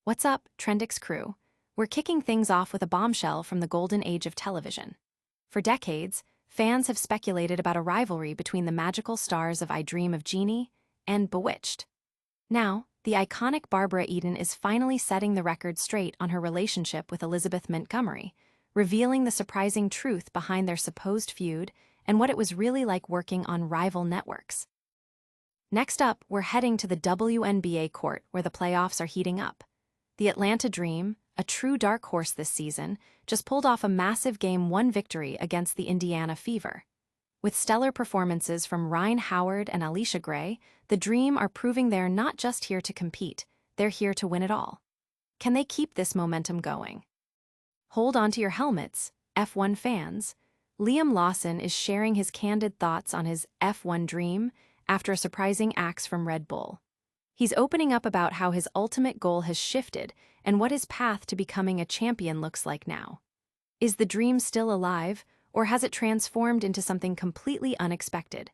What's up, Trendix crew? We're kicking things off with a bombshell from the golden age of television. For decades, fans have speculated about a rivalry between the magical stars of I Dream of Jeannie and Bewitched. Now, the iconic Barbara Eden is finally setting the record straight on her relationship with Elizabeth Montgomery, revealing the surprising truth behind their supposed feud and what it was really like working on rival networks. Next up, we're heading to the WNBA court where the playoffs are heating up. The Atlanta Dream, a true dark horse this season, just pulled off a massive Game 1 victory against the Indiana Fever. With stellar performances from Rhyne Howard and Alicia Gray, the Dream are proving they're not just here to compete, they're here to win it all. Can they keep this momentum going? Hold on to your helmets, F1 fans. Liam Lawson is sharing his candid thoughts on his F1 dream after a surprising axe from Red Bull. He's opening up about how his ultimate goal has shifted and what his path to becoming a champion looks like now. Is the dream still alive, or has it transformed into something completely unexpected?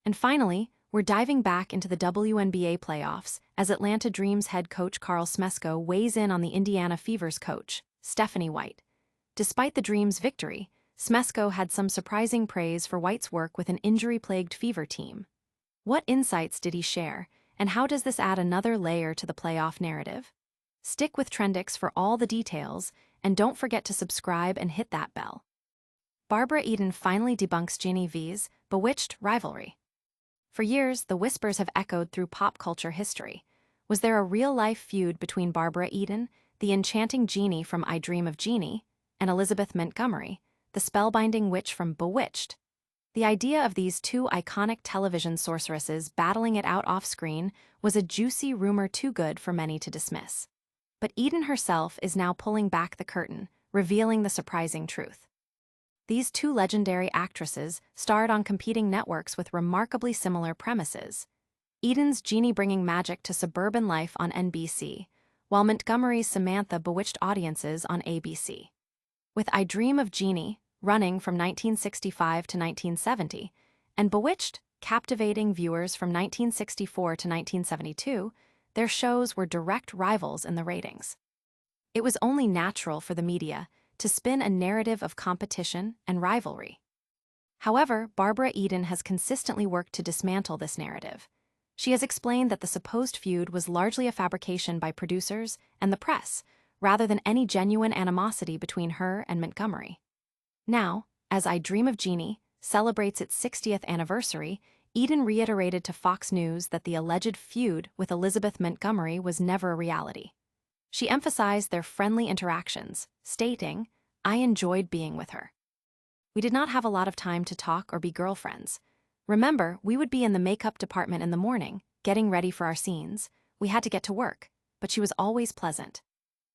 And finally, we're diving back into the WNBA playoffs as Atlanta Dream's head coach Karl Smesko weighs in on the Indiana Fever's coach, Stephanie White. Despite the Dream's victory, Smesko had some surprising praise for White's work with an injury-plagued Fever team. What insights did he share, and how does this add another layer to the playoff narrative? Stick with Trendix for all the details, and don't forget to subscribe and hit that bell. Barbara Eden finally debunks Ginny V's Bewitched rivalry. For years, the whispers have echoed through pop culture history. Was there a real-life feud between Barbara Eden, the enchanting genie from I Dream of Jeannie, and Elizabeth Montgomery, the spellbinding witch from Bewitched? The idea of these two iconic television sorceresses battling it out off-screen was a juicy rumor too good for many to dismiss. But Eden herself is now pulling back the curtain, revealing the surprising truth. These two legendary actresses starred on competing networks with remarkably similar premises. Eden's Jeannie bringing magic to suburban life on NBC, while Montgomery's Samantha bewitched audiences on ABC. With I Dream of Jeannie, running from 1965 to 1970, and Bewitched, captivating viewers from 1964 to 1972, their shows were direct rivals in the ratings. It was only natural for the media to spin a narrative of competition and rivalry. However, Barbara Eden has consistently worked to dismantle this narrative. She has explained that the supposed feud was largely a fabrication by producers and the press, rather than any genuine animosity between her and Montgomery. Now, as I Dream of Jeannie celebrates its 60th anniversary, Eden reiterated to Fox News that the alleged feud with Elizabeth Montgomery was never a reality. She emphasized their friendly interactions, stating, "I enjoyed being with her. We did not have a lot of time to talk or be girlfriends. Remember, we would be in the makeup department in the morning, getting ready for our scenes. We had to get to work, but she was always pleasant."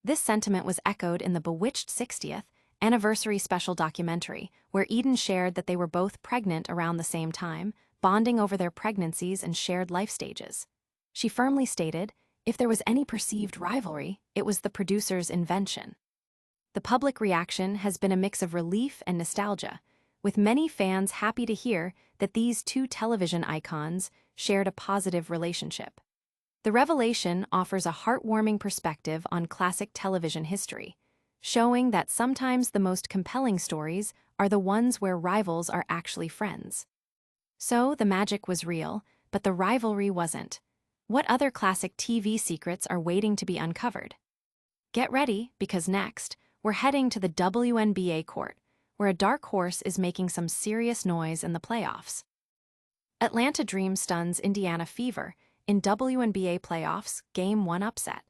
This sentiment was echoed in the Bewitched 60th anniversary special documentary, where Eden shared that they were both pregnant around the same time, bonding over their pregnancies and shared life stages. She firmly stated, if there was any perceived rivalry, it was the producer's invention. The public reaction has been a mix of relief and nostalgia, with many fans happy to hear that these two television icons shared a positive relationship. The revelation offers a heartwarming perspective on classic television history, showing that sometimes the most compelling stories are the ones where rivals are actually friends. So the magic was real, but the rivalry wasn't. What other classic TV secrets are waiting to be uncovered? Get ready, because next, we're heading to the WNBA court, where a dark horse is making some serious noise in the playoffs. Atlanta Dream stuns Indiana Fever in WNBA Playoffs Game 1 upset.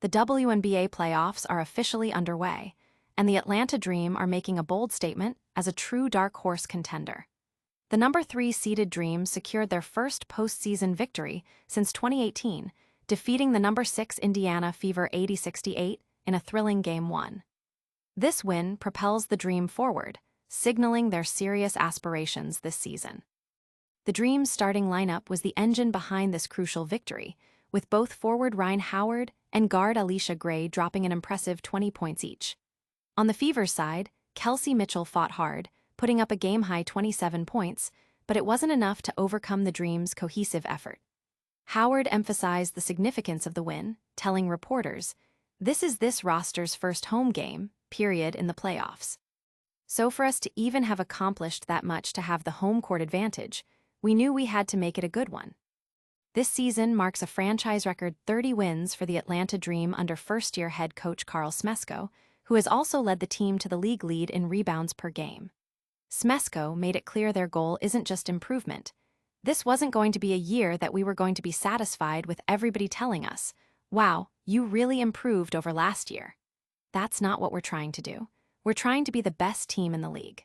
The WNBA playoffs are officially underway, and the Atlanta Dream are making a bold statement as a true dark horse contender. The number 3 seeded Dream secured their first postseason victory since 2018, defeating the number 6 Indiana Fever 80-68 in a thrilling Game 1. This win propels the Dream forward, signaling their serious aspirations this season. The Dream's starting lineup was the engine behind this crucial victory, with both forward Rhyne Howard and guard Alicia Gray dropping an impressive 20 points each. On the Fever's side, Kelsey Mitchell fought hard, putting up a game-high 27 points, but it wasn't enough to overcome the Dream's cohesive effort. Howard emphasized the significance of the win, telling reporters, "This is this roster's first home game, period, in the playoffs. So for us to even have accomplished that much to have the home court advantage, we knew we had to make it a good one." This season marks a franchise record 30 wins for the Atlanta Dream under first-year head coach Karl Smesko, who has also led the team to the league lead in rebounds per game. Smesko made it clear their goal isn't just improvement. This wasn't going to be a year that we were going to be satisfied with everybody telling us, "Wow, you really improved over last year." That's not what we're trying to do. We're trying to be the best team in the league.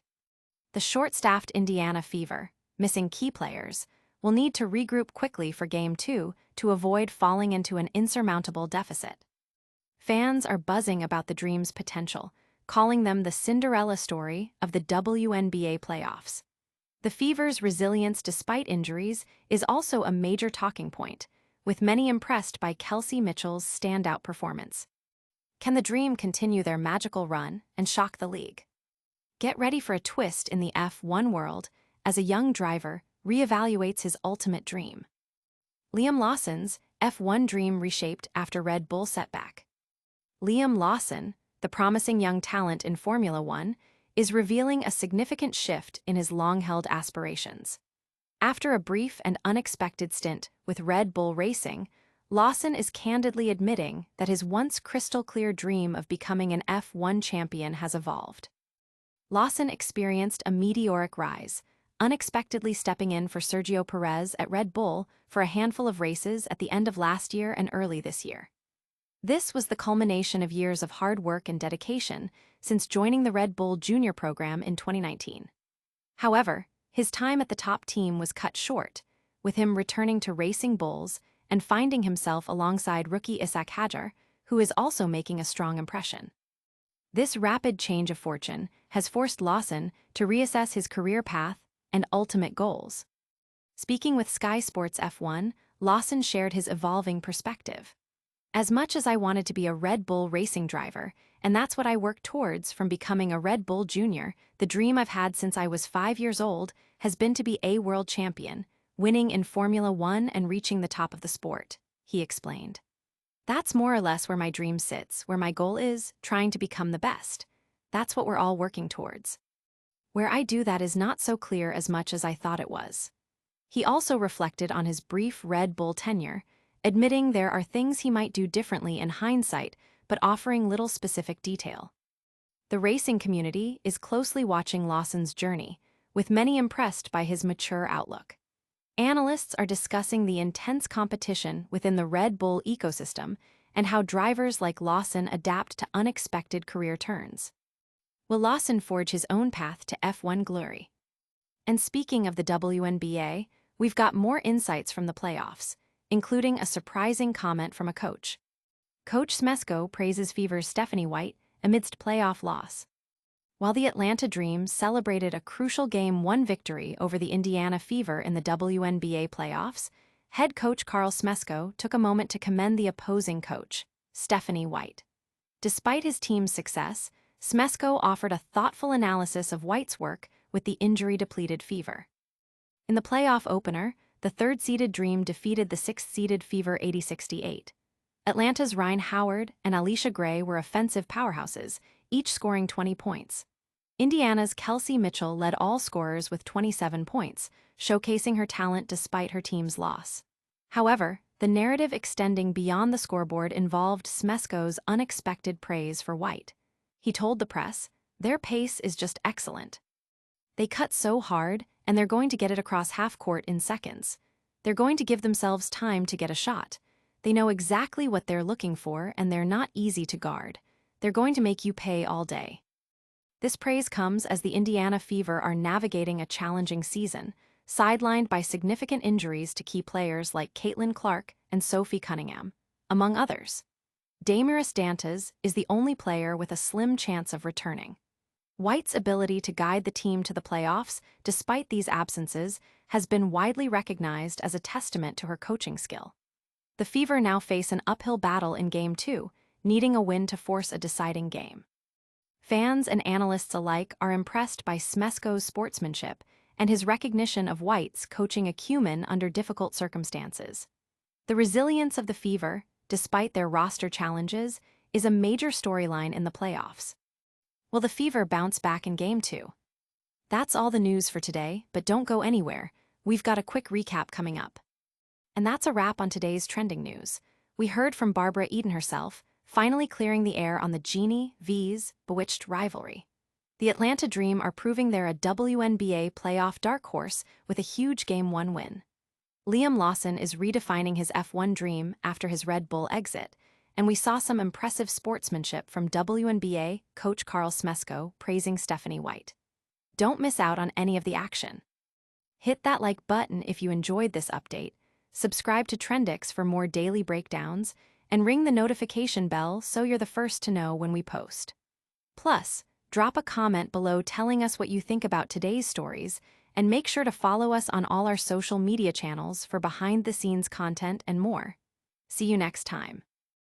The short-staffed Indiana Fever, missing key players, will need to regroup quickly for Game 2 to avoid falling into an insurmountable deficit. Fans are buzzing about the Dream's potential, calling them the Cinderella story of the WNBA Playoffs. The Fever's resilience despite injuries is also a major talking point, with many impressed by Kelsey Mitchell's standout performance. Can the Dream continue their magical run and shock the league? Get ready for a twist in the F1 world as a young driver reevaluates his ultimate dream. Liam Lawson's F1 dream reshaped after Red Bull setback. Liam Lawson, the promising young talent in Formula One, is revealing a significant shift in his long-held aspirations. After a brief and unexpected stint with Red Bull Racing, Lawson is candidly admitting that his once crystal-clear dream of becoming an F1 champion has evolved. Lawson experienced a meteoric rise, unexpectedly stepping in for Sergio Perez at Red Bull for a handful of races at the end of last year and early this year. This was the culmination of years of hard work and dedication since joining the Red Bull Junior program in 2019. However, his time at the top team was cut short, with him returning to Racing Bulls and finding himself alongside rookie Isaac Hadjar, who is also making a strong impression. This rapid change of fortune has forced Lawson to reassess his career path and ultimate goals. Speaking with Sky Sports F1, Lawson shared his evolving perspective. "As much as I wanted to be a Red Bull racing driver, and that's what I worked towards from becoming a Red Bull Junior, the dream I've had since I was 5 years old has been to be a world champion, winning in Formula One and reaching the top of the sport," he explained. "That's more or less where my dream sits, where my goal is, trying to become the best. That's what we're all working towards. Where I do that is not so clear as much as I thought it was." He also reflected on his brief Red Bull tenure, admitting there are things he might do differently in hindsight, but offering little specific detail. The racing community is closely watching Lawson's journey, with many impressed by his mature outlook. Analysts are discussing the intense competition within the Red Bull ecosystem and how drivers like Lawson adapt to unexpected career turns. Will Lawson forge his own path to F1 glory? And speaking of the WNBA, we've got more insights from the playoffs, including a surprising comment from a coach. Coach Smesko praises Fever's Stephanie White amidst playoff loss. While the Atlanta Dream celebrated a crucial Game 1 victory over the Indiana Fever in the WNBA playoffs, head coach Karl Smesko took a moment to commend the opposing coach, Stephanie White. Despite his team's success, Smesko offered a thoughtful analysis of White's work with the injury-depleted Fever. In the playoff opener, the third-seeded Dream defeated the sixth-seeded Fever 80-68. Atlanta's Rhyne Howard and Alicia Gray were offensive powerhouses, each scoring 20 points. Indiana's Kelsey Mitchell led all scorers with 27 points, showcasing her talent despite her team's loss. However, the narrative extending beyond the scoreboard involved Smesko's unexpected praise for White. He told the press, "Their pace is just excellent. They cut so hard, and they're going to get it across half court in seconds. They're going to give themselves time to get a shot. They know exactly what they're looking for, and they're not easy to guard. They're going to make you pay all day." This praise comes as the Indiana Fever are navigating a challenging season, sidelined by significant injuries to key players like Caitlin Clark and Sophie Cunningham, among others. Damiris Dantas is the only player with a slim chance of returning. White's ability to guide the team to the playoffs, despite these absences, has been widely recognized as a testament to her coaching skill. The Fever now face an uphill battle in Game 2, needing a win to force a deciding game. Fans and analysts alike are impressed by Smesko's sportsmanship and his recognition of White's coaching acumen under difficult circumstances. The resilience of the Fever, despite their roster challenges, is a major storyline in the playoffs. Will the Fever bounce back in Game 2? That's all the news for today, but don't go anywhere. We've got a quick recap coming up. And that's a wrap on today's trending news. We heard from Barbara Eden herself, finally clearing the air on the Genie vs. Bewitched rivalry. The Atlanta Dream are proving they're a WNBA playoff dark horse with a huge Game 1 win. Liam Lawson is redefining his F1 dream after his Red Bull exit, and we saw some impressive sportsmanship from WNBA coach Karl Smesko praising Stephanie White. Don't miss out on any of the action. Hit that like button if you enjoyed this update, subscribe to Trendix for more daily breakdowns, and ring the notification bell so you're the first to know when we post. Plus, drop a comment below telling us what you think about today's stories, and make sure to follow us on all our social media channels for behind-the-scenes content and more. See you next time.